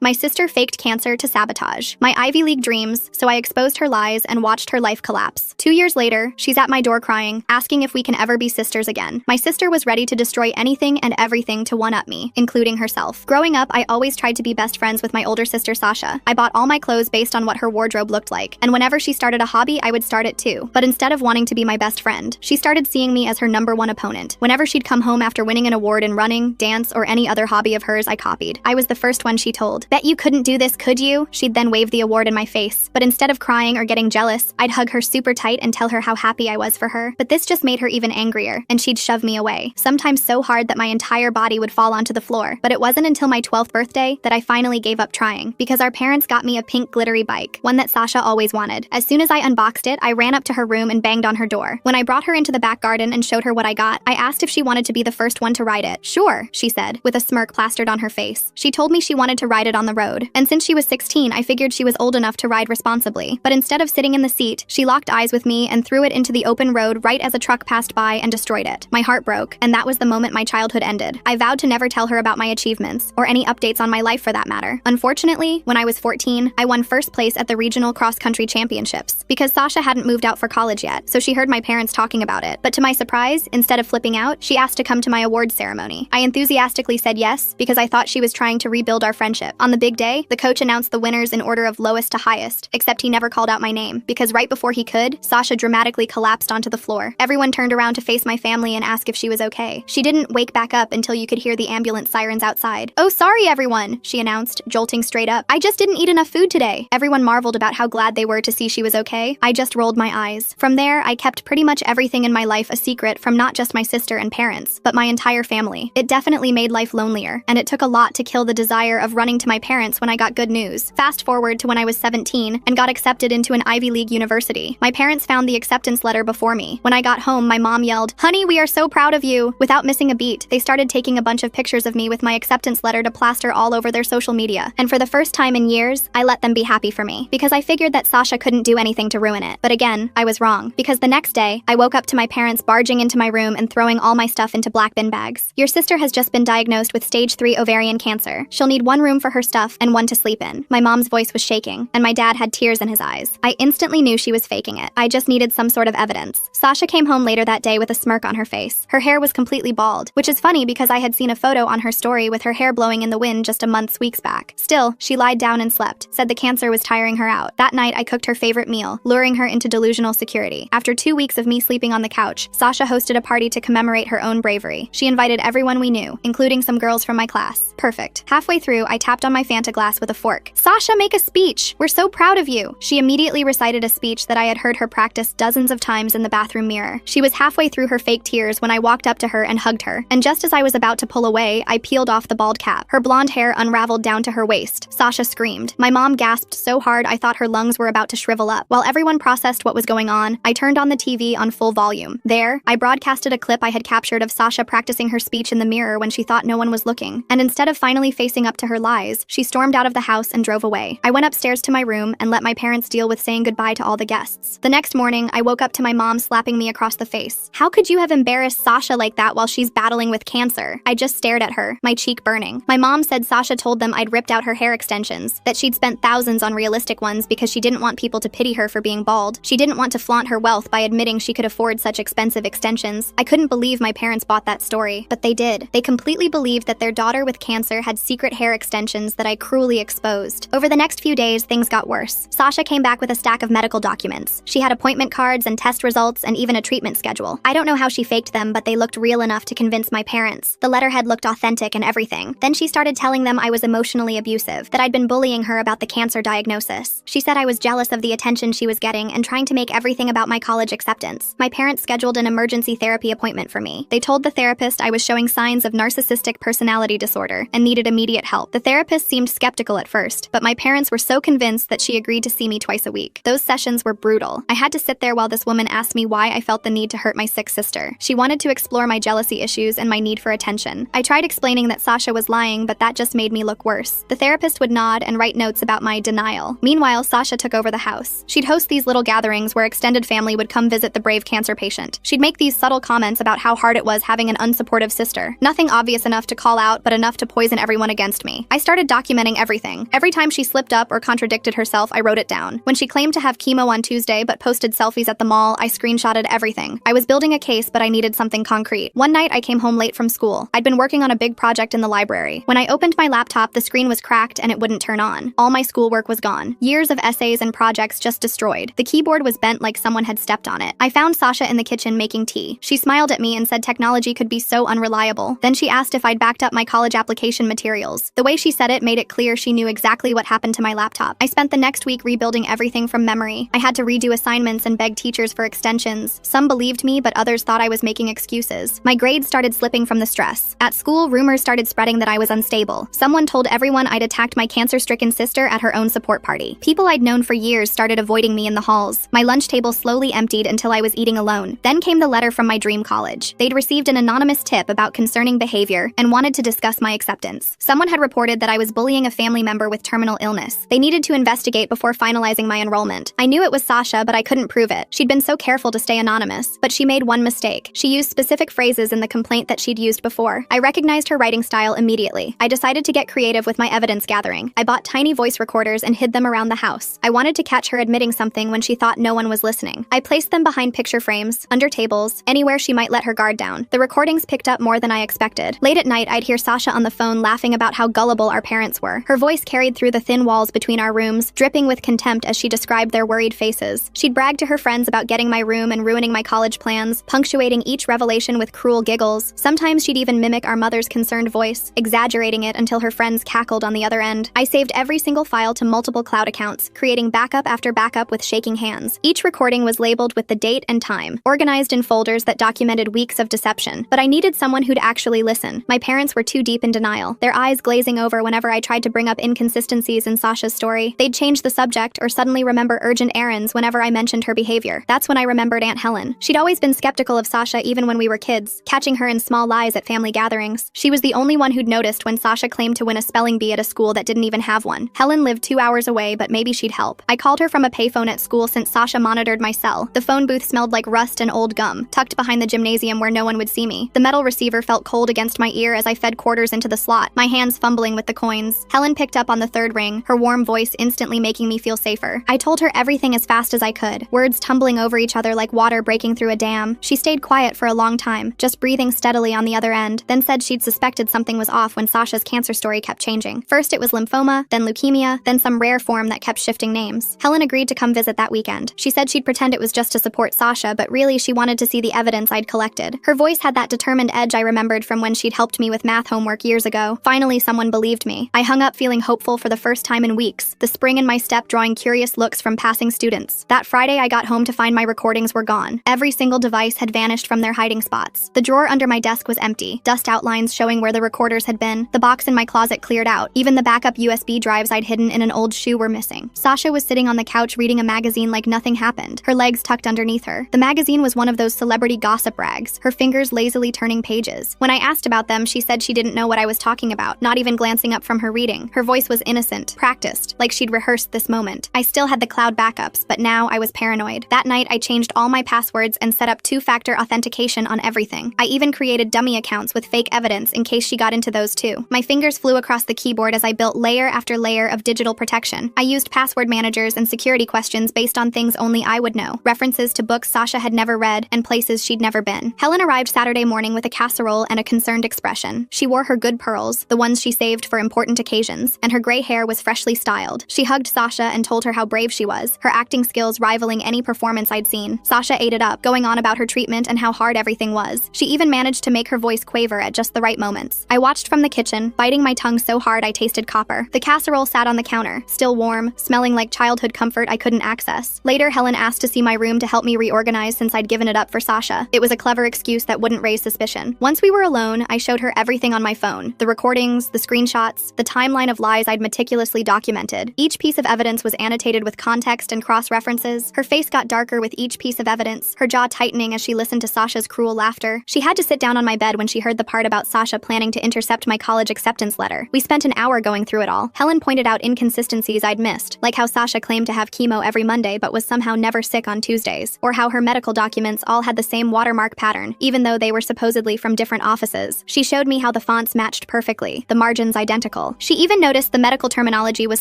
My sister faked cancer to sabotage my Ivy League dreams, so I exposed her lies and watched her life collapse. 2 years later, she's at my door crying, asking if we can ever be sisters again. My sister was ready to destroy anything and everything to one-up me, including herself. Growing up, I always tried to be best friends with my older sister Sasha. I bought all my clothes based on what her wardrobe looked like, and whenever she started a hobby, I would start it too. But instead of wanting to be my best friend, she started seeing me as her #1 opponent. Whenever she'd come home after winning an award in running, dance, or any other hobby of hers I copied, I was the first one she told. Bet you couldn't do this, could you? She'd then wave the award in my face. But instead of crying or getting jealous, I'd hug her super tight and tell her how happy I was for her. But this just made her even angrier, and she'd shove me away, sometimes so hard that my entire body would fall onto the floor. But it wasn't until my 12th birthday that I finally gave up trying, because our parents got me a pink glittery bike, one that Sasha always wanted. As soon as I unboxed it, I ran up to her room and banged on her door. When I brought her into the back garden and showed her what I got, I asked if she wanted to be the first one to ride it. Sure, she said, with a smirk plastered on her face. She told me she wanted to ride it on the road, and since she was 16, I figured she was old enough to ride responsibly. But instead of sitting in the seat, she locked eyes with me and threw it into the open road right as a truck passed by and destroyed it. My heart broke, and that was the moment my childhood ended. I vowed to never tell her about my achievements, or any updates on my life for that matter. Unfortunately, when I was 14, I won first place at the regional cross-country championships, because Sasha hadn't moved out for college yet, so she heard my parents talking about it. But to my surprise, instead of flipping out, she asked to come to my awards ceremony. I enthusiastically said yes, because I thought she was trying to rebuild our friendship. On the big day, the coach announced the winners in order of lowest to highest, except he never called out my name, because right before he could, Sasha dramatically collapsed onto the floor. Everyone turned around to face my family and ask if she was okay. She didn't wake back up until you could hear the ambulance sirens outside. "Oh, sorry everyone," she announced, jolting straight up. "I just didn't eat enough food today." Everyone marveled about how glad they were to see she was okay. I just rolled my eyes. From there, I kept pretty much everything in my life a secret from not just my sister and parents, but my entire family. It definitely made life lonelier, and it took a lot to kill the desire of running to my parents when I got good news. Fast forward to when I was 17 and got accepted into an Ivy League university. My parents found the acceptance letter before me. When I got home, my mom yelled, "Honey, we are so proud of you." Without missing a beat, they started taking a bunch of pictures of me with my acceptance letter to plaster all over their social media. And for the first time in years, I let them be happy for me, because I figured that Sasha couldn't do anything to ruin it. But again, I was wrong, because the next day, I woke up to my parents barging into my room and throwing all my stuff into black bin bags. "Your sister has just been diagnosed with stage 3 ovarian cancer. She'll need one room for her stuff and one to sleep in." My mom's voice was shaking, and my dad had tears in his eyes. I instantly knew she was faking it. I just needed some sort of evidence. Sasha came home later that day with a smirk on her face. Her hair was completely bald, which is funny because I had seen a photo on her story with her hair blowing in the wind just a weeks back. Still, she lied down and slept, said the cancer was tiring her out. That night, I cooked her favorite meal, luring her into delusional security. After 2 weeks of me sleeping on the couch, Sasha hosted a party to commemorate her own bravery. She invited everyone we knew, including some girls from my class. Perfect. Halfway through, I tapped on my Fanta glass with a fork. "Sasha, make a speech! We're so proud of you!" She immediately recited a speech that I had heard her practice dozens of times in the bathroom mirror. She was halfway through her fake tears when I walked up to her and hugged her, and just as I was about to pull away, I peeled off the bald cap. Her blonde hair unraveled down to her waist. Sasha screamed. My mom gasped so hard I thought her lungs were about to shrivel up. While everyone processed what was going on, I turned on the TV on full volume. There, I broadcasted a clip I had captured of Sasha practicing her speech in the mirror when she thought no one was looking. And instead of finally facing up to her lies, she stormed out of the house and drove away. I went upstairs to my room and let my parents deal with saying goodbye to all the guests. The next morning, I woke up to my mom slapping me across the face. "How could you have embarrassed Sasha like that while she's battling with cancer?" I just stared at her, my cheek burning. My mom said Sasha told them I'd ripped out her hair extensions, that she'd spent thousands on realistic ones because she didn't want people to pity her for being bald. She didn't want to flaunt her wealth by admitting she could afford such expensive extensions. I couldn't believe my parents bought that story, but they did. They completely believed that their daughter with cancer had secret hair extensions that I cruelly exposed. Over the next few days, things got worse. Sasha came back with a stack of medical documents. She had appointment cards and test results and even a treatment schedule. I don't know how she faked them, but they looked real enough to convince my parents. The letterhead looked authentic and everything. Then she started telling them I was emotionally abusive, that I'd been bullying her about the cancer diagnosis. She said I was jealous of the attention she was getting and trying to make everything about my college acceptance. My parents scheduled an emergency therapy appointment for me. They told the therapist I was showing signs of narcissistic personality disorder and needed immediate help. The therapist seemed skeptical at first, but my parents were so convinced that she agreed to see me twice a week. Those sessions were brutal. I had to sit there while this woman asked me why I felt the need to hurt my sick sister. She wanted to explore my jealousy issues and my need for attention. I tried explaining that Sasha was lying, but that just made me look worse. The therapist would nod and write notes about my denial. Meanwhile, Sasha took over the house. She'd host these little gatherings where extended family would come visit the brave cancer patient. She'd make these subtle comments about how hard it was having an unsupportive sister. Nothing obvious enough to call out, but enough to poison everyone against me. I started documenting everything. Every time she slipped up or contradicted herself, I wrote it down. When she claimed to have chemo on Tuesday but posted selfies at the mall, I screenshotted everything. I was building a case, but I needed something concrete. One night, I came home late from school. I'd been working on a big project in the library. When I opened my laptop, the screen was cracked and it wouldn't turn on. All my schoolwork was gone. Years of essays and projects just destroyed. The keyboard was bent like someone had stepped on it. I found Sasha in the kitchen making tea. She smiled at me and said technology could be so unreliable. Then she asked if I'd backed up my college application materials. The way she said it made it clear she knew exactly what happened to my laptop. I spent the next week rebuilding everything from memory. I had to redo assignments and beg teachers for extensions. Some believed me, but others thought I was making excuses. My grades started slipping from the stress. At school, rumors started spreading that I was unstable. Someone told everyone I'd attacked my cancer-stricken sister at her own support party. People I'd known for years started avoiding me in the halls. My lunch table slowly emptied until I was eating alone. Then came the letter from my dream college. They'd received an anonymous tip about concerning behavior and wanted to discuss my acceptance. Someone had reported that I was bullying a family member with terminal illness. They needed to investigate before finalizing my enrollment. I knew it was Sasha, but I couldn't prove it. She'd been so careful to stay anonymous, but she made one mistake. She used specific phrases in the complaint that she'd used before. I recognized her writing style immediately. I decided to get creative with my evidence gathering. I bought tiny voice recorders and hid them around the house. I wanted to catch her admitting something when she thought no one was listening. I placed them behind picture frames, under tables, anywhere she might let her guard down. The recordings picked up more than I expected. Late at night, I'd hear Sasha on the phone laughing about how gullible our parents were. Her voice carried through the thin walls between our rooms, dripping with contempt as she described their worried faces. She'd brag to her friends about getting my room and ruining my college plans, punctuating each revelation with cruel giggles. Sometimes she'd even mimic our mother's concerned voice, exaggerating it until her friends cackled on the other end. I saved every single file to multiple cloud accounts, creating backup after backup with shaking hands. Each recording was labeled with the date and time, organized in folders that documented weeks of deception. But I needed someone who'd actually listen. My parents were too deep in denial, their eyes glazing over whenever I tried to bring up inconsistencies in Sasha's story. They'd change the subject or suddenly remember urgent errands whenever I mentioned her behavior. That's when I remembered Aunt Helen. She'd always been skeptical of Sasha even when we were kids, catching her in small lies at family gatherings. She was the only one who'd noticed when Sasha claimed to win a spelling bee at a school that didn't even have one. Helen lived 2 hours away, but maybe she'd help. I called her from a payphone at school since Sasha monitored my cell. The phone booth smelled like rust and old gum, tucked behind the gymnasium where no one would see me. The metal receiver felt cold against my ear as I fed quarters into the slot, my hands fumbling with the coins. Helen picked up on the third ring, her warm voice instantly making me feel safer. I told her everything as fast as I could, words tumbling over each other like water breaking through a dam. She stayed quiet for a long time, just breathing steadily on the other end, then said she'd suspected something was off when Sasha's cancer story kept changing. First it was lymphoma, then leukemia, then some rare form that kept shifting names. Helen agreed to come visit that weekend. She said she'd pretend it was just to support Sasha, but really she wanted to see the evidence I'd collected. Her voice had that determined edge I remembered from when she'd helped me with math homework years ago. Finally, someone believed me. I hung up feeling hopeful for the first time in weeks, the spring in my step drawing curious looks from passing students. That Friday, I got home to find my recordings were gone. Every single device had vanished from their hiding spots. The drawer under my desk was empty, dust outlines showing where the recorders had been. The box in my closet cleared out. Even the backup USB drives I'd hidden in an old shoe were missing. Sasha was sitting on the couch reading a magazine like nothing happened, her legs tucked underneath her. The magazine was one of those celebrity gossip rags, her fingers lazily turning pages. When I asked about them, she said she didn't know what I was talking about, not even glancing up from her reading. Her voice was innocent, practiced, like she'd rehearsed this moment. I still had the cloud backups, but now I was paranoid. That night, I changed all my passwords and set up two-factor authentication on everything. I even created dummy accounts with fake evidence in case she got into those too. My fingers flew across the keyboard as I built layer after layer of digital protection. I used password managers and security questions based on things only I would know, references to books Sasha had never read and places she'd never been. Helen arrived Saturday morning with a casserole and a concerned expression. She wore her good pearls, the ones she saved for important occasions, and her gray hair was freshly styled. She hugged Sasha and told her how brave she was, her acting skills rivaling any performance I'd seen. Sasha ate it up, going on about her treatment and how hard everything was. She even managed to make her voice quaver at just the right moments. I watched from the kitchen, biting my tongue so hard I tasted copper. The casserole sat on the counter, still warm, smelling like childhood comfort I couldn't access. Later, Helen asked to see my room to help me reorganize since I'd given it up for Sasha. It was a clever excuse that wouldn't raise suspicion. Once we were alone, I showed her everything on my phone. The recordings, the screenshots, the timeline of lies I'd meticulously documented. Each piece of evidence was annotated with context and cross-references. Her face got darker with each piece of evidence, her jaw tightening as she listened to Sasha's cruel laughter. She had to sit down on my bed when she heard the part about Sasha planning to intercept my college acceptance letter. We spent an hour going through it all. Helen pointed out inconsistencies I'd missed, like how Sasha claimed to have chemo every Monday but was somehow never sick on Tuesdays, or how her medical documents all had the same watermark pattern, even though they were supposedly from different offices. She showed me how the fonts matched perfectly, the margins identical. skeptical. She even noticed the medical terminology was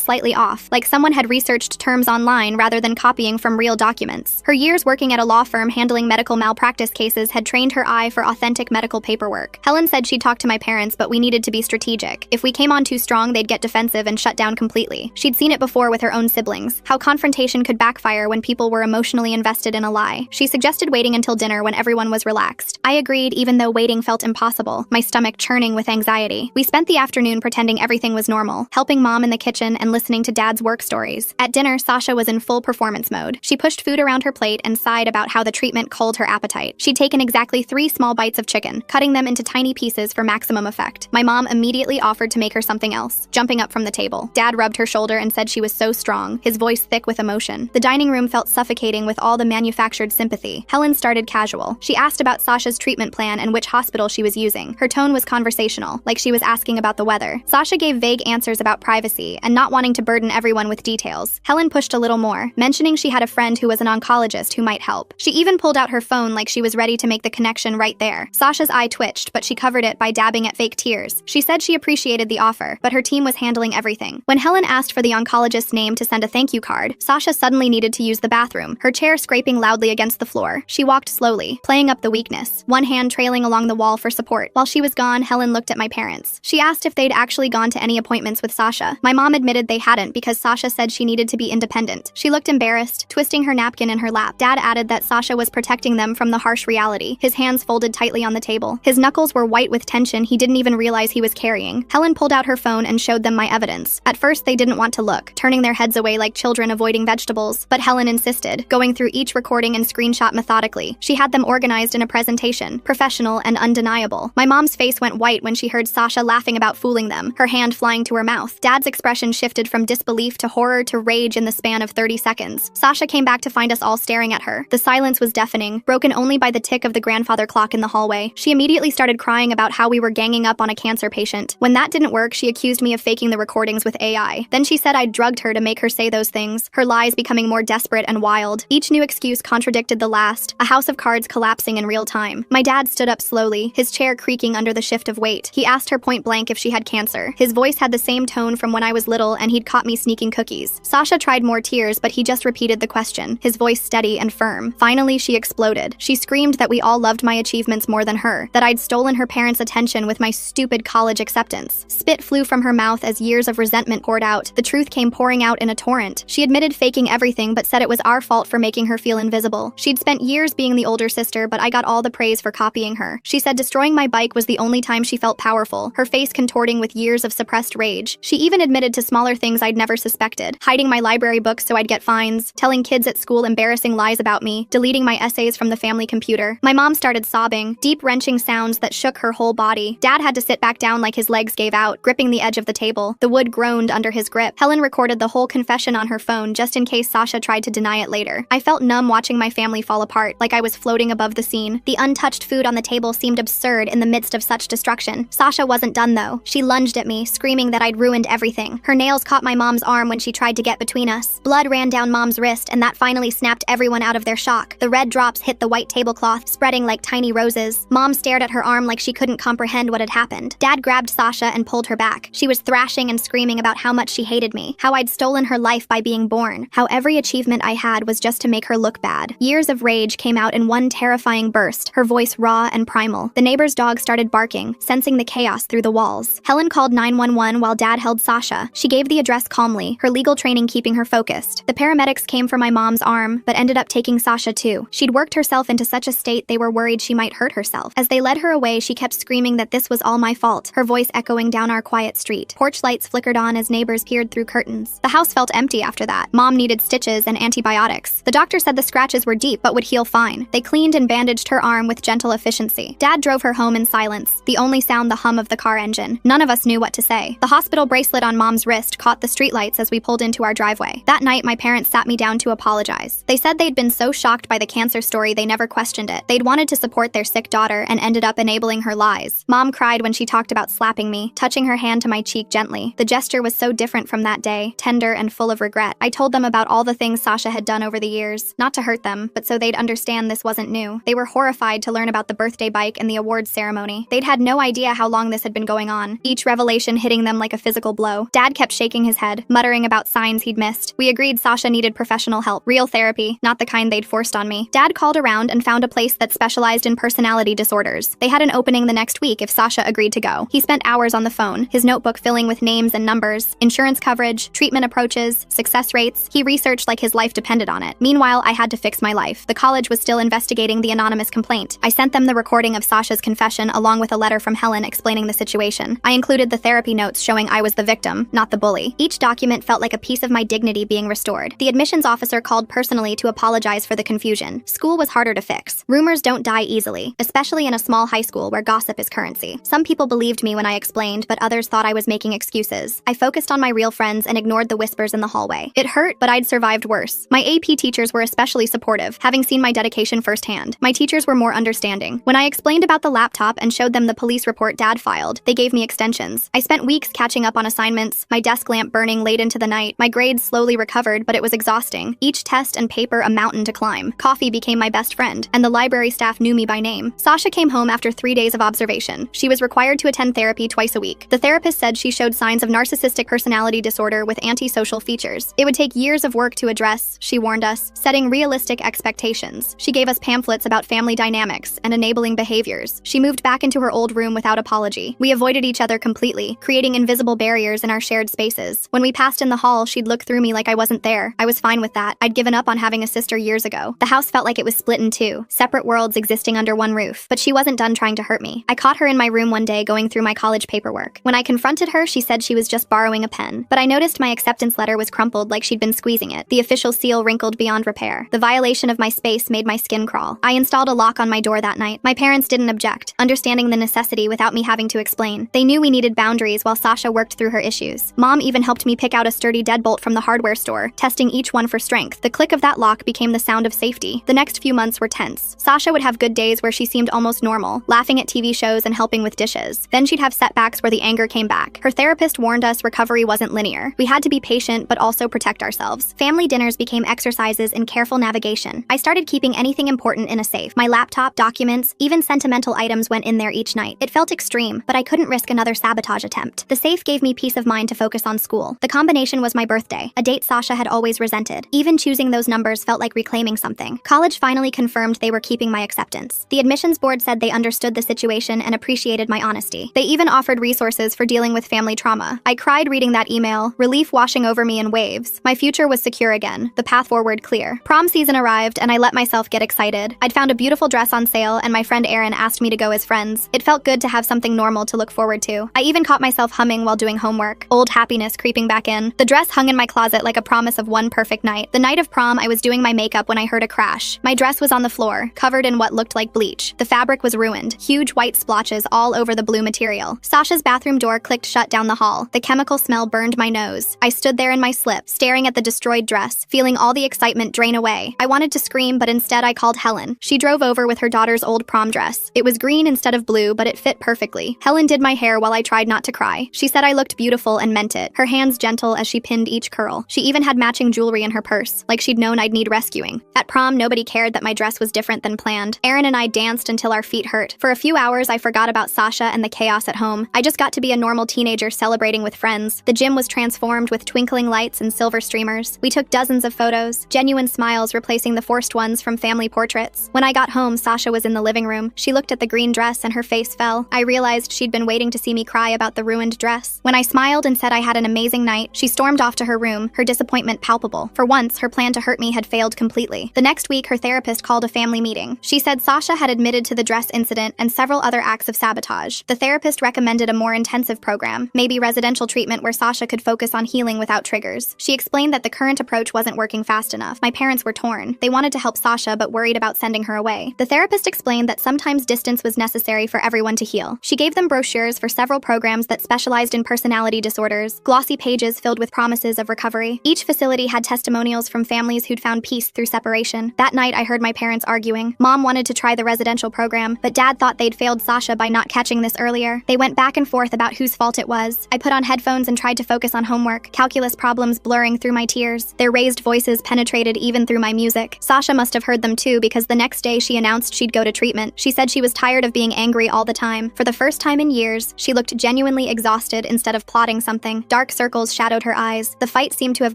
slightly off, like someone had researched terms online rather than copying from real documents. Her years working at a law firm handling medical malpractice cases had trained her eye for authentic medical paperwork. Helen said she'd talked to my parents, but we needed to be strategic. If we came on too strong, they'd get defensive and shut down completely. She'd seen it before with her own siblings, how confrontation could backfire when people were emotionally invested in a lie. She suggested waiting until dinner when everyone was relaxed. I agreed, even though waiting felt impossible, my stomach churning with anxiety. We spent the afternoon pretending everything was normal, helping Mom in the kitchen and listening to Dad's work stories. At dinner, Sasha was in full performance mode. She pushed food around her plate and sighed about how the treatment culled her appetite. She'd taken exactly 3 small bites of chicken, cutting them into tiny pieces for maximum effect. My mom immediately offered to make her something else, jumping up from the table. Dad rubbed her shoulder and said she was so strong, his voice thick with emotion. The dining room felt suffocating with all the manufactured sympathy. Helen started casual. She asked about Sasha's treatment plan and which hospital she was using. Her tone was conversational, like she was asking about the weather. Sasha gave vague answers about privacy and not wanting to burden everyone with details. Helen pushed a little more, mentioning she had a friend who was an oncologist who might help. She even pulled out her phone like she was ready to make the connection right there. Sasha's eye twitched, but she covered it by dabbing at fake tears. She said she appreciated the offer, but her team was handling everything. When Helen asked for the oncologist's name to send a thank you card, Sasha suddenly needed to use the bathroom, her chair scraping loudly against the floor. She walked slowly, playing up the weakness, one hand trailing along the wall for support. While she was gone, Helen looked at my parents. She asked if they'd actually gone to any appointments with Sasha. My mom admitted they hadn't because Sasha said she needed to be independent. She looked embarrassed, twisting her napkin in her lap. Dad added that Sasha was protecting them from the harsh reality, his hands folded tightly on the table. His knuckles were white with tension he didn't even realize he was carrying. Helen pulled out her phone and showed them my evidence. At first, they didn't want to look, turning their heads away like children avoiding vegetables. But Helen insisted, going through each recording and screenshot methodically. She had them organized in a presentation, professional and undeniable. My mom's face went white when she heard Sasha laughing about fooling them, her hand flying to her mouth. Dad's expression shifted from disbelief to horror to rage in the span of 30 seconds. Sasha came back to find us all staring at her. The silence was deafening, broken only by the tick of the grandfather clock in the hallway. She immediately started crying about how we were ganging up on a cancer patient. When that didn't work, she accused me of faking the recordings with AI. Then she said I'd drugged her to make her say those things, her lies becoming more desperate and wild. Each new excuse contradicted the last, a house of cards collapsing in real time. My dad stood up slowly, his chair creaking under the shift of weight. He asked her point blank if she had cancer. His voice had the same tone from when I was little and he'd caught me sneaking cookies. Sasha tried more tears, but he just repeated the question, his voice steady and firm. Finally, she exploded. She screamed that we all loved my achievements more than her, that I'd stolen her parents' attention with my stupid college acceptance. Spit flew from her mouth as years of resentment poured out. The truth came pouring out in a torrent. She admitted faking everything but said it was our fault for making her feel invisible. She'd spent years being the older sister, but I got all the praise for copying her. She said destroying my bike was the only time she felt powerful, her face contorting with years of suppressed rage. She even admitted to smaller things I'd never suspected, hiding my library books so I'd get fines, telling kids at school embarrassing lies about me, deleting my essays from the family computer. My mom started sobbing, deep wrenching sounds that shook her whole body. Dad had to sit back down like his legs gave out, gripping the edge of the table. The wood groaned under his grip. Helen recorded the whole confession on her phone just in case Sasha tried to deny it later. I felt numb watching my family fall apart, like I was floating above the scene. The untouched food on the table seemed absurd in the midst of such destruction. Sasha wasn't done though. She lunged at me, screaming that I'd ruined everything. Her nails caught my mom's arm when she tried to get between us. Blood ran down Mom's wrist, and that finally snapped everyone out of their shock. The red drops hit the white tablecloth, spreading like tiny roses. Mom stared at her arm like she couldn't comprehend what had happened. Dad grabbed Sasha and pulled her back. She was thrashing and screaming about how much she hated me, how I'd stolen her life by being born, how every achievement I had was just to make her look bad. Years of rage came out in one terrifying burst, her voice raw and primal. The neighbor's dog started barking, sensing the chaos through the walls. Helen called 911 while Dad held Sasha. She gave the address calmly, her legal training keeping her focused. The paramedics came for my mom's arm, but ended up taking Sasha too. She'd worked herself into such a state they were worried she might hurt herself. As they led her away, she kept screaming that this was all my fault, her voice echoing down our quiet street. Porch lights flickered on as neighbors peered through curtains. The house felt empty after that. Mom needed stitches and antibiotics. The doctor said the scratches were deep but would heal fine. They cleaned and bandaged her arm with gentle efficiency. Dad drove her home in silence, the only sound the hum of the car engine. None of us knew what to say. The hospital bracelet on Mom's wrist caught the streetlights as we pulled into our driveway. That night, my parents sat me down to apologize. They said they'd been so shocked by the cancer story they never questioned it. They'd wanted to support their sick daughter and ended up enabling her lies. Mom cried when she talked about slapping me, touching her hand to my cheek gently. The gesture was so different from that day, tender and full of regret. I told them about all the things Sasha had done over the years, not to hurt them, but so they'd understand this wasn't new. They were horrified to learn about the birthday bike and the awards ceremony. They'd had no idea how long this had been going on. Each revelation situation hitting them like a physical blow. Dad kept shaking his head, muttering about signs he'd missed. We agreed Sasha needed professional help, real therapy, not the kind they'd forced on me. Dad called around and found a place that specialized in personality disorders. They had an opening the next week if Sasha agreed to go. He spent hours on the phone, his notebook filling with names and numbers, insurance coverage, treatment approaches, success rates. He researched like his life depended on it. Meanwhile, I had to fix my life. The college was still investigating the anonymous complaint. I sent them the recording of Sasha's confession along with a letter from Helen explaining the situation. I included the therapy notes showing I was the victim, not the bully. Each document felt like a piece of my dignity being restored. The admissions officer called personally to apologize for the confusion. School was harder to fix. Rumors don't die easily, especially in a small high school where gossip is currency. Some people believed me when I explained, but others thought I was making excuses. I focused on my real friends and ignored the whispers in the hallway. It hurt, but I'd survived worse. My AP teachers were especially supportive, having seen my dedication firsthand. My teachers were more understanding. When I explained about the laptop and showed them the police report Dad filed, they gave me extensions. I spent weeks catching up on assignments, my desk lamp burning late into the night. My grades slowly recovered, but it was exhausting. Each test and paper a mountain to climb. Coffee became my best friend, and the library staff knew me by name. Sasha came home after 3 days of observation. She was required to attend therapy twice a week. The therapist said she showed signs of narcissistic personality disorder with antisocial features. It would take years of work to address, she warned us, setting realistic expectations. She gave us pamphlets about family dynamics and enabling behaviors. She moved back into her old room without apology. We avoided each other completely, creating invisible barriers in our shared spaces. When we passed in the hall, she'd look through me like I wasn't there. I was fine with that. I'd given up on having a sister years ago. The house felt like it was split in two, separate worlds existing under one roof. But she wasn't done trying to hurt me. I caught her in my room one day going through my college paperwork. When I confronted her, she said she was just borrowing a pen. But I noticed my acceptance letter was crumpled like she'd been squeezing it, the official seal wrinkled beyond repair. The violation of my space made my skin crawl. I installed a lock on my door that night. My parents didn't object, understanding the necessity without me having to explain. They knew we needed boundaries while Sasha worked through her issues. Mom even helped me pick out a sturdy deadbolt from the hardware store, testing each one for strength. The click of that lock became the sound of safety. The next few months were tense. Sasha would have good days where she seemed almost normal, laughing at TV shows and helping with dishes. Then she'd have setbacks where the anger came back. Her therapist warned us recovery wasn't linear. We had to be patient but also protect ourselves. Family dinners became exercises in careful navigation. I started keeping anything important in a safe. My laptop, documents, even sentimental items went in there each night. It felt extreme, but I couldn't risk another sabotage attempt. The safe gave me peace of mind to focus on school. The combination was my birthday, a date Sasha had always resented. Even choosing those numbers felt like reclaiming something. College finally confirmed they were keeping my acceptance. The admissions board said they understood the situation and appreciated my honesty. They even offered resources for dealing with family trauma. I cried reading that email, relief washing over me in waves. My future was secure again, the path forward clear. Prom season arrived and I let myself get excited. I'd found a beautiful dress on sale and my friend Erin asked me to go as friends. It felt good to have something normal to look forward to. I even caught myself humming while doing homework, old happiness creeping back in. The dress hung in my closet like a promise of one perfect night. The night of prom, I was doing my makeup when I heard a crash. My dress was on the floor, covered in what looked like bleach. The fabric was ruined, huge white splotches all over the blue material. Sasha's bathroom door clicked shut down the hall. The chemical smell burned my nose. I stood there in my slip, staring at the destroyed dress, feeling all the excitement drain away. I wanted to scream, but instead I called Helen. She drove over with her daughter's old prom dress. It was green instead of blue, but it fit perfectly. Helen did my hair while I tried not to cry. She said I looked beautiful and meant it, her hands gentle as she pinned each curl. She even had matching jewelry in her purse, like she'd known I'd need rescuing. At prom, nobody cared that my dress was different than planned. Erin and I danced until our feet hurt. For a few hours, I forgot about Sasha and the chaos at home. I just got to be a normal teenager celebrating with friends. The gym was transformed with twinkling lights and silver streamers. We took dozens of photos, genuine smiles replacing the forced ones from family portraits. When I got home, Sasha was in the living room. She looked at the green dress and her face fell. I realized she'd been waiting to see me cry about the ruined dress. When I smiled and said I had an amazing night, she stormed off to her room, her disappointment palpable. For once, her plan to hurt me had failed completely. The next week, her therapist called a family meeting. She said Sasha had admitted to the dress incident and several other acts of sabotage. The therapist recommended a more intensive program, maybe residential treatment where Sasha could focus on healing without triggers. She explained that the current approach wasn't working fast enough. My parents were torn. They wanted to help Sasha but worried about sending her away. The therapist explained that sometimes distance was necessary for everyone to heal. She gave them brochures for several programs that specialized in personality disorders, glossy pages filled with promises of recovery. Each facility had testimonials from families who'd found peace through separation. That night, I heard my parents arguing. Mom wanted to try the residential program, but Dad thought they'd failed Sasha by not catching this earlier. They went back and forth about whose fault it was. I put on headphones and tried to focus on homework, calculus problems blurring through my tears. Their raised voices penetrated even through my music. Sasha must have heard them too because the next day she announced she'd go to treatment. She said she was tired of being angry all the time. For the first time in years, she looked genuinely genuinely exhausted instead of plotting something. Dark circles shadowed her eyes. The fight seemed to have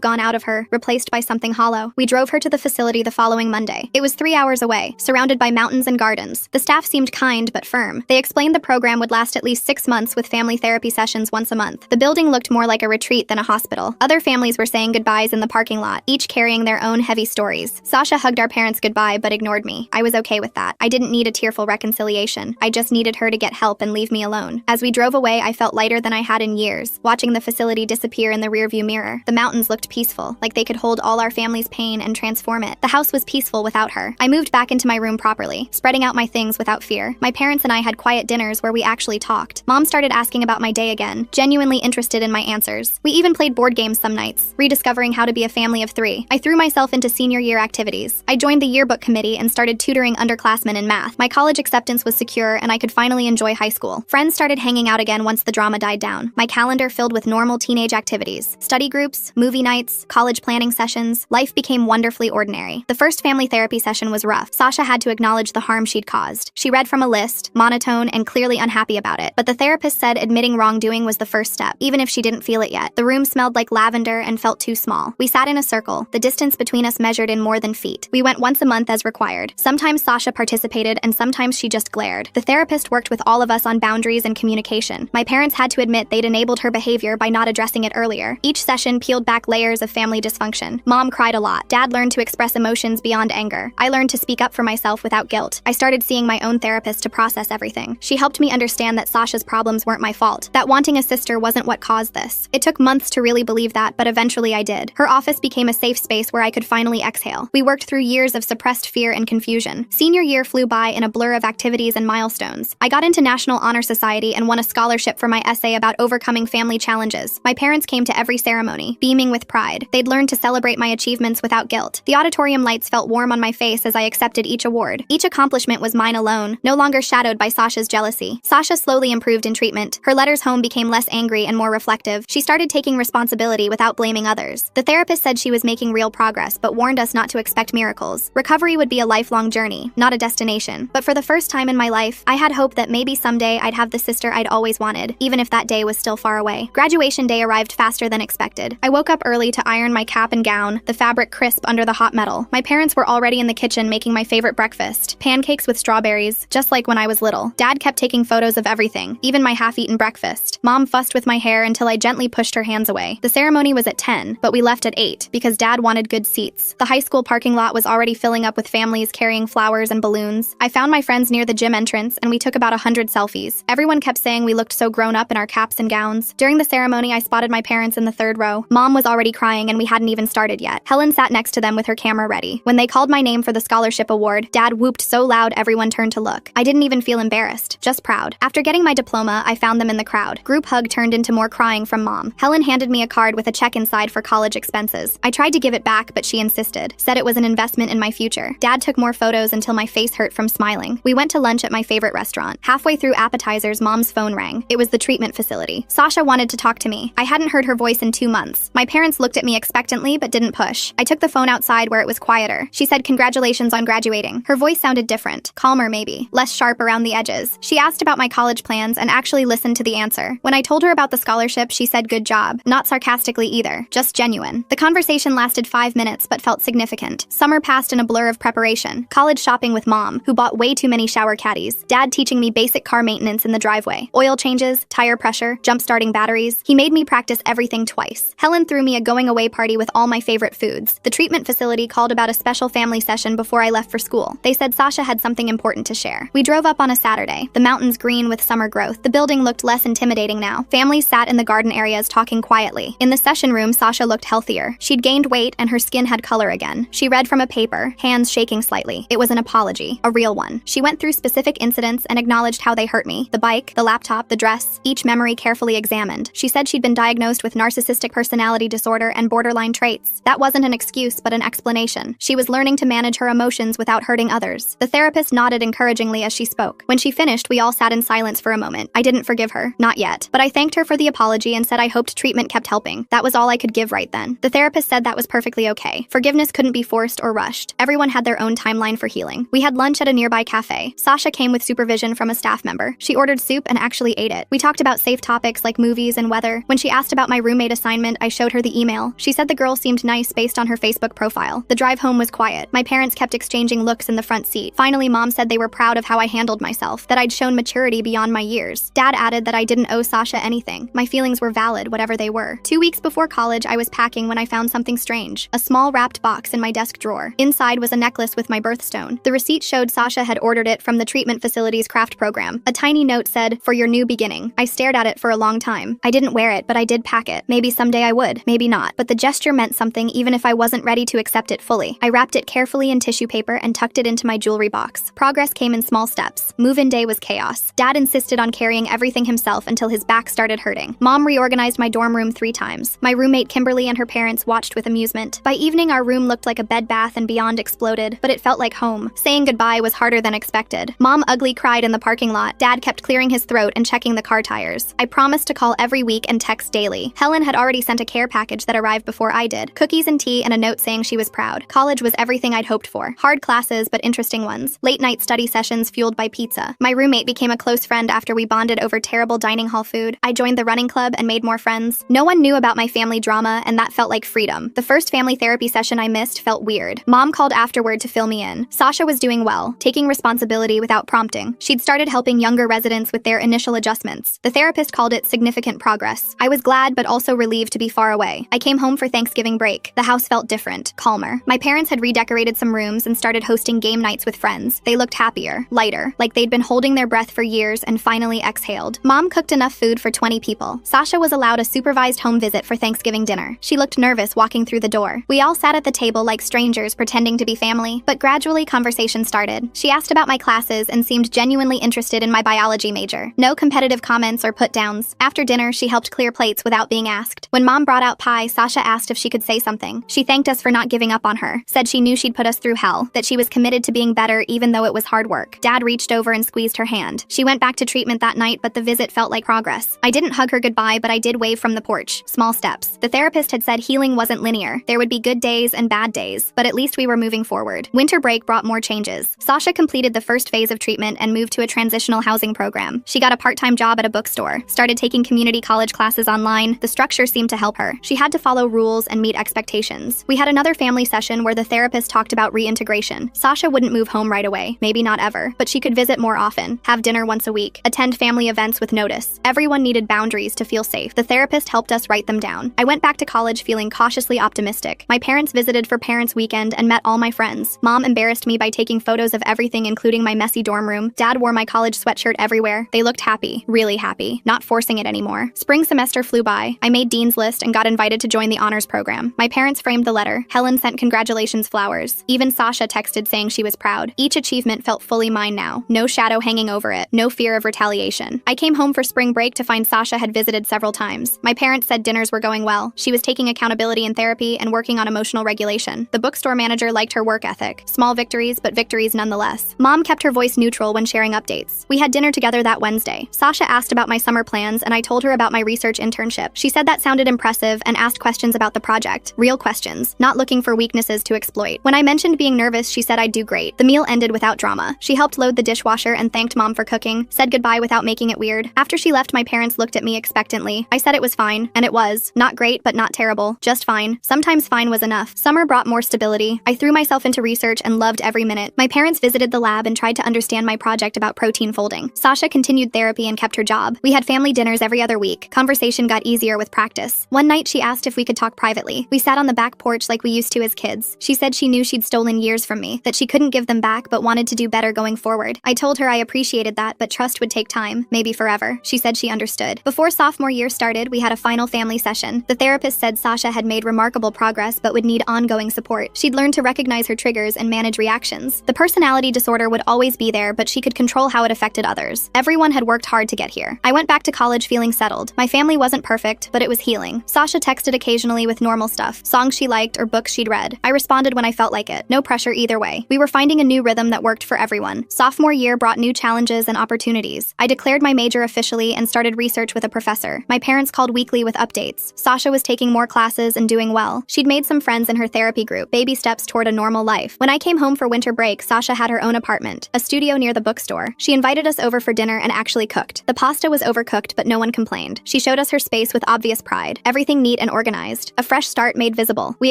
gone out of her, replaced by something hollow. We drove her to the facility the following Monday. It was 3 hours away, surrounded by mountains and gardens. The staff seemed kind but firm. They explained the program would last at least 6 months with family therapy sessions once a month. The building looked more like a retreat than a hospital. Other families were saying goodbyes in the parking lot, each carrying their own heavy stories. Sasha hugged our parents goodbye but ignored me. I was okay with that. I didn't need a tearful reconciliation. I just needed her to get help and leave me alone. As we drove away, I felt lighter than I had in years, watching the facility disappear in the rearview mirror. The mountains looked peaceful, like they could hold all our family's pain and transform it. The house was peaceful without her. I moved back into my room properly, spreading out my things without fear. My parents and I had quiet dinners where we actually talked. Mom started asking about my day again, genuinely interested in my answers. We even played board games some nights, rediscovering how to be a family of 3. I threw myself into senior year activities. I joined the yearbook committee and started tutoring underclassmen in math. My college acceptance was secure and I could finally enjoy high school. Friends started hanging out again once the drama died down. My calendar filled with normal teenage activities, study groups, movie nights, college planning sessions. Life became wonderfully ordinary. The first family therapy session was rough. Sasha had to acknowledge the harm she'd caused. She read from a list, monotone and clearly unhappy about it, but the therapist said admitting wrongdoing was the first step, even if she didn't feel it yet. The room smelled like lavender and felt too small. We sat in a circle, the distance between us measured in more than feet. We went once a month as required. Sometimes Sasha participated and sometimes she just glared. The therapist worked with all of us on boundaries and communication. My parents had to admit they'd enabled her behavior by not addressing it earlier. Each session peeled back layers of family dysfunction. Mom cried a lot. Dad learned to express emotions beyond anger. I learned to speak up for myself without guilt. I started seeing my own therapist to process everything. She helped me understand that Sasha's problems weren't my fault, that wanting a sister wasn't what caused this. It took months to really believe that, but eventually I did. Her office became a safe space where I could finally exhale. We worked through years of suppressed fear and confusion. Senior year flew by in a blur of activities and milestones. I got into National Honor Society and won a scholarship for my essay about overcoming family challenges. My parents came to every ceremony, beaming with pride. They'd learned to celebrate my achievements without guilt. The auditorium lights felt warm on my face as I accepted each award. Each accomplishment was mine alone, no longer shadowed by Sasha's jealousy. Sasha slowly improved in treatment. Her letters home became less angry and more reflective. She started taking responsibility without blaming others. The therapist said she was making real progress, but warned us not to expect miracles. Recovery would be a lifelong journey, not a destination. But for the first time in my life, I had hope that maybe someday I'd have the sister I'd always wanted, even if that day was still far away. Graduation day arrived faster than expected. I woke up early to iron my cap and gown, the fabric crisp under the hot metal. My parents were already in the kitchen making my favorite breakfast, pancakes with strawberries, just like when I was little. Dad kept taking photos of everything, even my half-eaten breakfast. Mom fussed with my hair until I gently pushed her hands away. The ceremony was at 10, but we left at 8 because Dad wanted good seats. The high school parking lot was already filling up with families carrying flowers and balloons. I found my friends near the gym entrance and we took about 100 selfies. Everyone kept saying we looked so grown up in our caps and gowns. During the ceremony, I spotted my parents in the 3rd row. Mom was already crying and we hadn't even started yet. Helen sat next to them with her camera ready. When they called my name for the scholarship award, Dad whooped so loud everyone turned to look. I didn't even feel embarrassed, just proud. After getting my diploma, I found them in the crowd. Group hug turned into more crying from Mom. Helen handed me a card with a check inside for college expenses. I tried to give it back, but she insisted, said it was an investment in my future. Dad took more photos until my face hurt from smiling. We went to lunch at my favorite restaurant. Halfway through appetizers, Mom's phone rang. It was the treatment facility. Sasha wanted to talk to me. I hadn't heard her voice in 2 months. My parents looked at me expectantly, but didn't push. I took the phone outside where it was quieter. She said congratulations on graduating. Her voice sounded different, calmer maybe, less sharp around the edges. She asked about my college plans and actually listened to the answer. When I told her about the scholarship, she said good job. Not sarcastically either, just genuine. The conversation lasted 5 minutes but felt significant. Summer passed in a blur of preparation. College shopping with Mom, who bought way too many shower caddies. Dad teaching me basic car maintenance in the driveway. Oil changes, tire pressure, jump-starting batteries. He made me practice everything twice. Helen threw me a going-away party with all my favorite foods. The treatment facility called about a special family session before I left for school. They said Sasha had something important to share. We drove up on a Saturday, the mountains green with summer growth. The building looked less intimidating now. Families sat in the garden areas talking quietly. In the session room, Sasha looked healthier. She'd gained weight and her skin had color again. She read from a paper, hands shaking slightly. It was an apology, a real one. She went through specific incidents and acknowledged how they hurt me. The bike, the laptop, the dress, each memory carefully examined. She said she'd been diagnosed with narcissistic personality disorder and borderline traits. That wasn't an excuse, but an explanation. She was learning to manage her emotions without hurting others. The therapist nodded encouragingly as she spoke. When she finished, we all sat in silence for a moment. I didn't forgive her, not yet, but I thanked her for the apology and said I hoped treatment kept helping. That was all I could give right then. The therapist said that was perfectly okay. Forgiveness couldn't be forced or rushed. Everyone had their own timeline for healing. We had lunch at a nearby cafe. Sasha came with supervision from a staff member. She ordered soup and actually ate it. We talked about safe topics like movies and weather. When she asked about my roommate assignment, I showed her the email. She said the girl seemed nice based on her Facebook profile. The drive home was quiet. My parents kept exchanging looks in the front seat. Finally, Mom said they were proud of how I handled myself, that I'd shown maturity beyond my years. Dad added that I didn't owe Sasha anything. My feelings were valid, whatever they were. 2 weeks before college, I was packing when I found something strange. A small wrapped box in my desk drawer. Inside was a necklace with my birthstone. The receipt showed Sasha had ordered it from the treatment facility's craft program. A tiny note said, "For your new beginning." I stared at it for a long time. I didn't wear it, but I did pack it. Maybe someday I would, maybe not. But the gesture meant something even if I wasn't ready to accept it fully. I wrapped it carefully in tissue paper and tucked it into my jewelry box. Progress came in small steps. Move-in day was chaos. Dad insisted on carrying everything himself until his back started hurting. Mom reorganized my dorm room 3 times. My roommate Kimberly and her parents watched with amusement. By evening, our room looked like a Bed Bath & Beyond exploded, but it felt like home. Saying goodbye was harder than expected. Mom ugly cried in the parking lot. Dad kept clearing his throat and checking the car tires. I promised to call every week and text daily. Helen had already sent a care package that arrived before I did. Cookies and tea and a note saying she was proud. College was everything I'd hoped for. Hard classes, but interesting ones. Late-night study sessions fueled by pizza. My roommate became a close friend after we bonded over terrible dining hall food. I joined the running club and made more friends. No one knew about my family drama, and that felt like freedom. The first family therapy session I missed felt weird. Mom called afterward to fill me in. Sasha was doing well, taking responsibility without prompting. She'd started helping younger residents with their initial adjustments. The therapist called it significant progress. I was glad but also relieved to be far away. I came home for Thanksgiving break. The house felt different, calmer. My parents had redecorated some rooms and started hosting game nights with friends. They looked happier, lighter, like they'd been holding their breath for years and finally exhaled. Mom cooked enough food for 20 people. Sasha was allowed a supervised home visit for Thanksgiving dinner. She looked nervous walking through the door. We all sat at the table like strangers pretending to be family, but gradually conversation started. She asked about my classes and seemed genuinely interested in my biology major. No competitive comments or put-downs. After dinner, she helped clear plates without being asked. When Mom brought out pie, Sasha asked if she could say something. She thanked us for not giving up on her, said she knew she'd put us through hell, that she was committed to being better even though it was hard work. Dad reached over and squeezed her hand. She went back to treatment that night, but the visit felt like progress. I didn't hug her goodbye, but I did wave from the porch. Small steps. The therapist had said healing wasn't linear. There would be good days and bad days, but at least we were moving forward. Winter break brought more changes. Sasha completed the first phase of treatment and moved to a transitional housing program. She got a part-time job at a bookstore, started taking community college classes online. The structure seemed to help her. She had to follow rules and meet expectations. We had another family session where the therapist talked about reintegration. Sasha wouldn't move home right away, maybe not ever, but she could visit more often, have dinner once a week, attend family events with notice. Everyone needed boundaries to feel safe. The therapist helped us write them down. I went back to college feeling cautiously optimistic. My parents visited for Parents' Weekend and met all my friends. Mom embarrassed me by taking photos of everything, including my messy dorm room. Dad wore my college sweatshirt everywhere. They looked happy, really happy, not forcing it anymore. Spring semester flew by. I made Dean's List and got invited to join the honors program. My parents framed the letter. Helen sent congratulations flowers. Even Sasha texted saying she was proud. Each achievement felt fully mine now. No shadow hanging over it. No fear of retaliation. I came home for spring break to find Sasha had visited several times. My parents said dinners were going well. She was taking accountability in therapy and working on emotional regulation. The bookstore manager liked her work ethic. Small victories, but victories nonetheless. Mom kept her voice neutral when sharing updates. We had dinner together that Wednesday. Sasha asked about my summer plans and I told her about my research internship. She said that sounded impressive and asked questions about the project. Real questions, not looking for weaknesses to exploit. When I mentioned being nervous, she said I'd do great. The meal ended without drama. She helped load the dishwasher and thanked Mom for cooking, said goodbye without making it weird. After she left, my parents looked at me expectantly. I said it was fine, and it was. Not great, but not terrible. Just fine. Sometimes fine was enough. Summer brought more stability. I threw myself into research and loved every minute. My parents visited the lab and tried to understand my project about protein folding. Sasha continued therapy and kept her job. We had family dinners every other week. Conversation got easier with practice. One night she asked if we could talk privately. We sat on the back porch like we used to as kids. She said she knew she'd stolen years from me, that she couldn't give them back but wanted to do better going forward. I told her I appreciated that, but trust would take time, maybe forever. She said she understood. Before sophomore year started, we had a final family session. The therapist said Sasha had made remarkable progress but would need ongoing support. She'd learned to recognize her triggers and manage reactions. The personality disorder would always be there, but she could control how it affected others. Everyone had worked hard to get here. I went back to college feeling settled. My family wasn't perfect, but it was healing. Sasha texted occasionally with normal stuff, songs she liked or books she'd read. I responded when I felt like it. No pressure either way. We were finding a new rhythm that worked for everyone. Sophomore year brought new challenges and opportunities. I declared my major officially and started research with a professor. My parents called weekly with updates. Sasha was taking more classes and doing well. She'd made some friends in her therapy group. Baby steps toward a normal life. When I came home for winter break, Sasha had her own apartment, a studio near the bookstore. She invited us over for dinner and actually cooked. The pasta pasta was overcooked, but no one complained. She showed us her space with obvious pride. Everything neat and organized. A fresh start made visible. We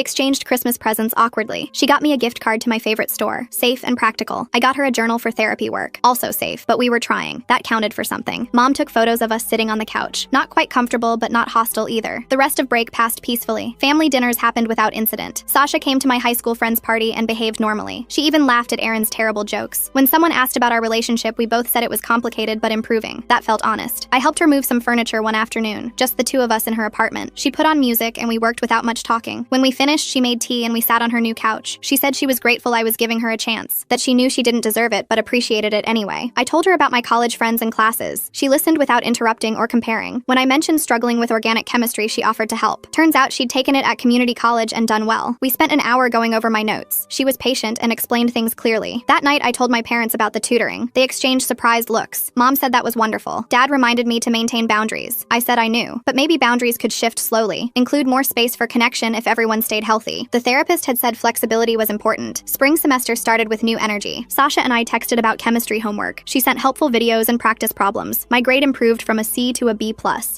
exchanged Christmas presents awkwardly. She got me a gift card to my favorite store. Safe and practical. I got her a journal for therapy work. Also safe, but we were trying. That counted for something. Mom took photos of us sitting on the couch. Not quite comfortable, but not hostile either. The rest of break passed peacefully. Family dinners happened without incident. Sasha came to my high school friend's party and behaved normally. She even laughed at Aaron's terrible jokes. When someone asked about our relationship, we both said it was complicated but improving. That felt honest. I helped her move some furniture one afternoon, just the two of us in her apartment. She put on music and we worked without much talking. When we finished, she made tea and we sat on her new couch. She said she was grateful I was giving her a chance, that she knew she didn't deserve it but appreciated it anyway. I told her about my college friends and classes. She listened without interrupting or comparing. When I mentioned struggling with organic chemistry, she offered to help. Turns out she'd taken it at community college and done well. We spent an hour going over my notes. She was patient and explained things clearly. That night, I told my parents about the tutoring. They exchanged surprised looks. Mom said that was wonderful. Dad reminded me to maintain boundaries. I said I knew, but maybe boundaries could shift slowly, include more space for connection if everyone stayed healthy. The therapist had said flexibility was important. Spring semester started with new energy. Sasha and I texted about chemistry homework. She sent helpful videos and practice problems. My grade improved from a C to a B+.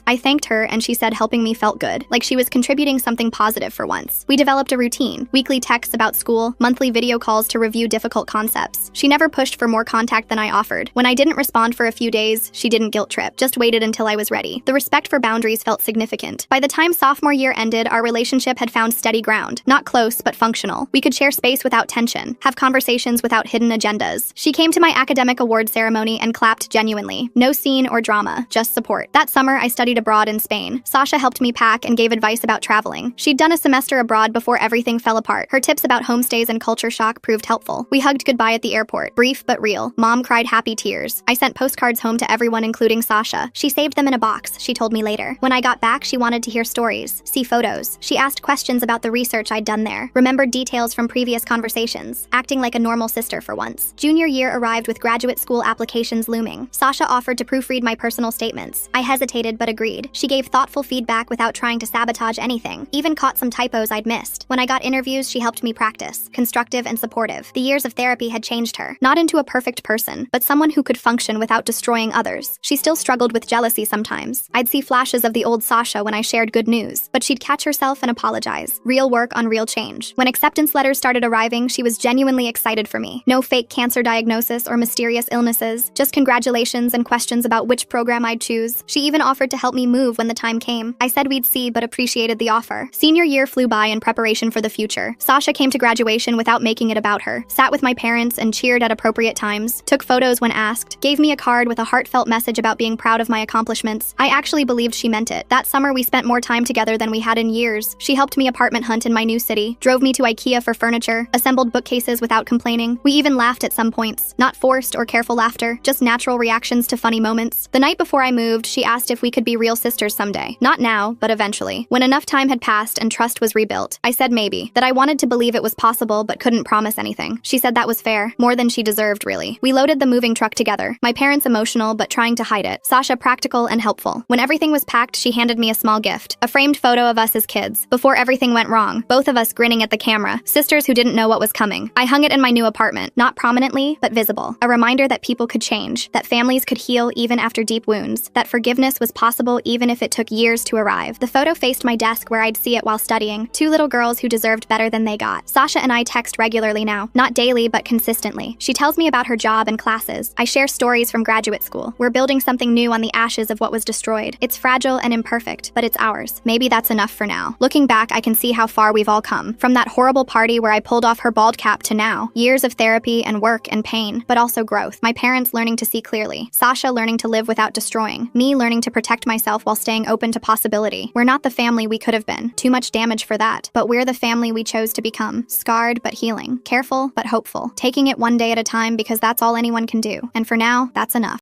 I thanked her and she said helping me felt good, like she was contributing something positive for once. We developed a routine, weekly texts about school, monthly video calls to review difficult concepts. She never pushed for more contact than I offered. When I didn't respond for a few days, she didn't guilt trip, just waited until I was ready. The respect for boundaries felt significant. By the time sophomore year ended, our relationship had found steady ground. Not close, but functional. We could share space without tension, have conversations without hidden agendas. She came to my academic award ceremony and clapped genuinely. No scene or drama, just support. That summer, I studied abroad in Spain. Sasha helped me pack and gave advice about traveling. She'd done a semester abroad before everything fell apart. Her tips about homestays and culture shock proved helpful. We hugged goodbye at the airport. Brief but real. Mom cried happy tears. I sent postcards home to everyone, including Sasha. She saved them in a box, she told me later. When I got back, she wanted to hear stories, see photos. She asked questions about the research I'd done there, remembered details from previous conversations, acting like a normal sister for once. Junior year arrived with graduate school applications looming. Sasha offered to proofread my personal statements. I hesitated but agreed. She gave thoughtful feedback without trying to sabotage anything, even caught some typos I'd missed. When I got interviews, she helped me practice, constructive and supportive. The years of therapy had changed her, not into a perfect person, but someone who could function without destroying others. She still struggled with jealousy sometimes. I'd see flashes of the old Sasha when I shared good news, but she'd catch herself and apologize. Real work on real change. When acceptance letters started arriving, she was genuinely excited for me. No fake cancer diagnosis or mysterious illnesses, just congratulations and questions about which program I'd choose. She even offered to help me move when the time came. I said we'd see, but appreciated the offer. Senior year flew by in preparation for the future. Sasha came to graduation without making it about her, sat with my parents and cheered at appropriate times, took photos when asked, gave me a card with a heartfelt message about being proud of my accomplishments. I actually believed she meant it. That summer we spent more time together than we had in years. She helped me apartment hunt in my new city, drove me to IKEA for furniture, assembled bookcases without complaining. We even laughed at some points. Not forced or careful laughter, just natural reactions to funny moments. The night before I moved, she asked if we could be real sisters someday. Not now, but eventually. When enough time had passed and trust was rebuilt, I said maybe, that I wanted to believe it was possible but couldn't promise anything. She said that was fair, more than she deserved really. We loaded the moving truck together, my parents emotional but trying to hide it, Sasha practical and helpful. When everything was packed, she handed me a small gift, a framed photo of us as kids, before everything went wrong, both of us grinning at the camera, sisters who didn't know what was coming. I hung it in my new apartment, not prominently, but visible, a reminder that people could change, that families could heal even after deep wounds, that forgiveness was possible even if it took years to arrive. The photo faced my desk where I'd see it while studying, two little girls who deserved better than they got. Sasha and I text regularly now, not daily but consistently. She tells me about her job and classes. I share stories from graduate school. We're building something new on the ashes of what was destroyed. It's fragile and imperfect, but it's ours. Maybe that's enough for now. Looking back, I can see how far we've all come. From that horrible party where I pulled off her bald cap to now. Years of therapy and work and pain, but also growth. My parents learning to see clearly. Sasha learning to live without destroying. Me learning to protect myself while staying open to possibility. We're not the family we could have been. Too much damage for that. But we're the family we chose to become. Scarred but healing. Careful but hopeful. Taking it one day at a time because that's all anyone can do. And for now, that's enough.